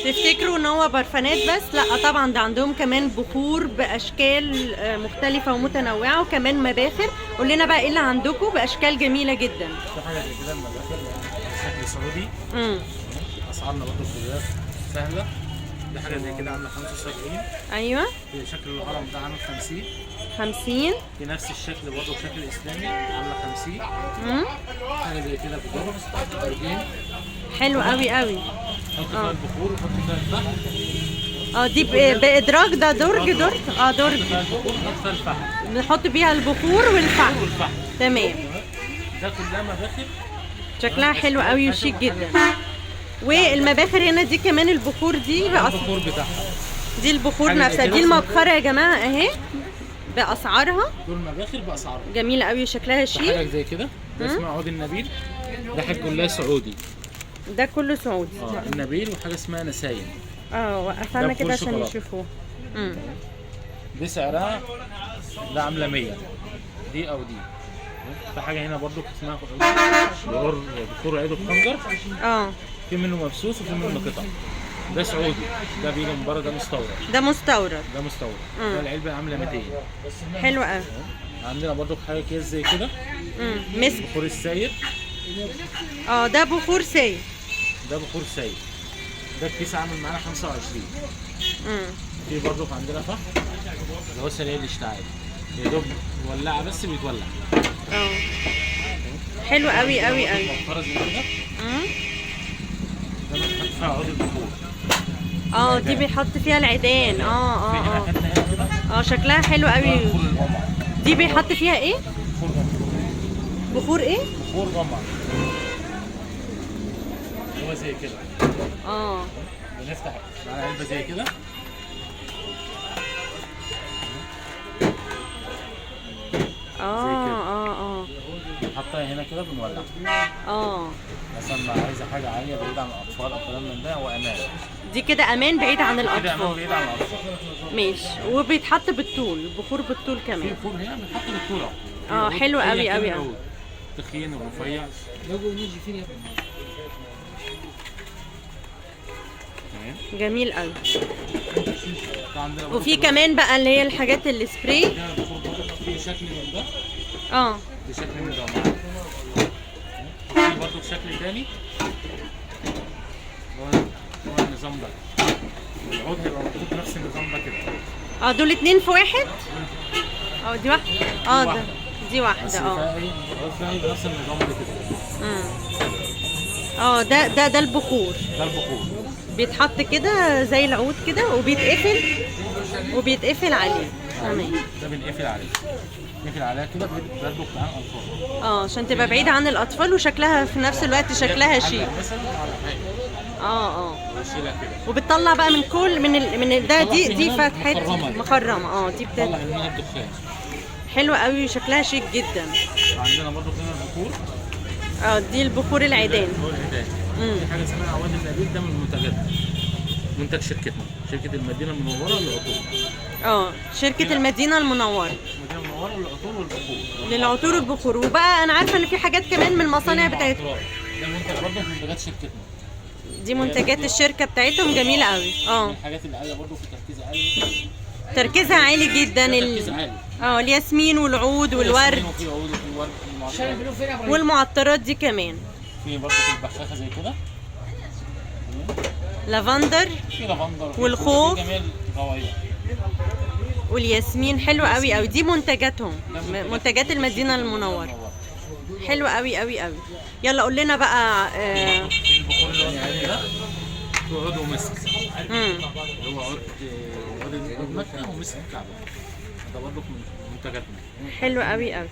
تفتكروا ان هو برفانات بس؟ لا طبعا، ده عندهم كمان بخور باشكال مختلفه ومتنوعه، وكمان مباخر. قول لنا بقى ايه اللي عندكم باشكال جميله جدا. في حاجه زي كده المباخر شكل سعودي. امم اسعارنا برضه كلها سهله. دي حاجه زي كده عامله 75. ايوه. في شكل الهرم ده عامل 50. 50. في نفس الشكل برضه بشكل اسلامي عامله 50. حاجه زي كده بجد 40. حلو قوي قوي. حط فيها البخور وحط فيها الفحم. دي بادراج، ده درج درج. درج. حط فيها البخور وحط فيها الفحم. نحط بيها البخور والفحم. تمام. ده كلها مباخر. شكلها حلو قوي وشيك جدا. والمباخر هنا دي كمان البخور دي البخور بتاعها. دي البخور نفسها، دي المبخره يا جماعه اهي باسعارها. دول مباخر باسعارها جميله قوي شكلها شيك. حاجه زي كده. ده اسمه عود النبيل. ده حاجه كلها سعودي. ده كله سعودي. النبيل. وحاجه اسمها نسايم. وقفنا كده عشان يشوفوه. دي سعرها ده عامله 100. دي او دي. في حاجه هنا برضو اسمها بخور عيد الخنجر. في منه مبسوس وفي منه قطع. ده سعودي. ده بيجي من بره. ده مستورد. ده مستورد. ده العلبه عامله 200. حلو قوي. عندنا برضو حاجه كيس زي كده. مسك. بخور الساير. ده بخور ساير. ده الكيس عامل معانا 25. في برضو عندنا فحم اللي هو سريع الاشتعال. يا دوب ولعه بس بيتولع. حلو قوي قوي قوي. مبخره زي كده. ده بنحط فيها عود البخور. دي بيحط فيها العيدان. شكلها حلو قوي. دي بيحط فيها ايه؟ بخور ايه؟ بخور غمر. هو زي كده. بنفتح معانا علبه زي كده. نحطها هنا كده بنولع. مثلا عايزه حاجه عاليه بعيده عن الاطفال او كلام من ده، وامان. دي كده امان بعيد عن الاطفال. بعيد عن الاطفال. ماشي. وبيتحط بالطول، البخور بالطول كمان. في بخور هنا بيتحط بالطول حلو قوي قوي قوي. تخين ورفيع. جميل قوي. وفي كمان بقى اللي هي الحاجات السبراي. في شكل من ده. دي شكل من ده معانا. في برضه شكل تاني. هو النظام ده. العود هيبقى محطوط نفس النظام ده كده. دول اتنين في واحد؟ دي واحدة. دي واحدة. بس فيها نفس النظام ده كده. ده البخور. بيتحط كده زي العود كده وبيتقفل عليه. تمام. ده بنقفل عليه. نقفل عليها كده بيربط عن الاطفال. عشان تبقى بعيدة عن الاطفال وشكلها في نفس الوقت شكلها شيك. وبتطلع بقى من دي فتحات مخرمة. دي بتطلع منها الدخان. حلوة قوي وشكلها شيك جدا. عندنا برضو هنا البخور. دي البخور العيدان. في حاجه اسمها عواد النبيل. ده من منتجاتنا. منتج شركتنا. شركه المدينه المنوره للعطور. شركه المدينه المنوره. للعطور والبخور. للعطور والبخور. وبقى انا عارفه ان في حاجات كمان من المصانع بتاعتهم. ده منتج برضه من منتجات شركتنا. دي منتجات الشركه بتاعتهم جميله قوي. الحاجات اللي عاليه برضه في تركيز عالي. تركيزها عالي جدا. تركيز عالي. الياسمين والعود والورد. وفي عود وفي ورد والمعطرات دي كمان. في برضه في البخاخه زي كده. لافندر. في لافندر والخوخ. جميع الروائح. والياسمين. حلو قوي قوي. دي منتجاتهم. منتجات المدينه المنوره. حلو قوي قوي قوي. يلا قول لنا بقى. البخور اللي هو يعني ده في عود ومسك. هو عود مكه ومسك الكعبه. ده برضه من منتجاتنا. حلو قوي قوي.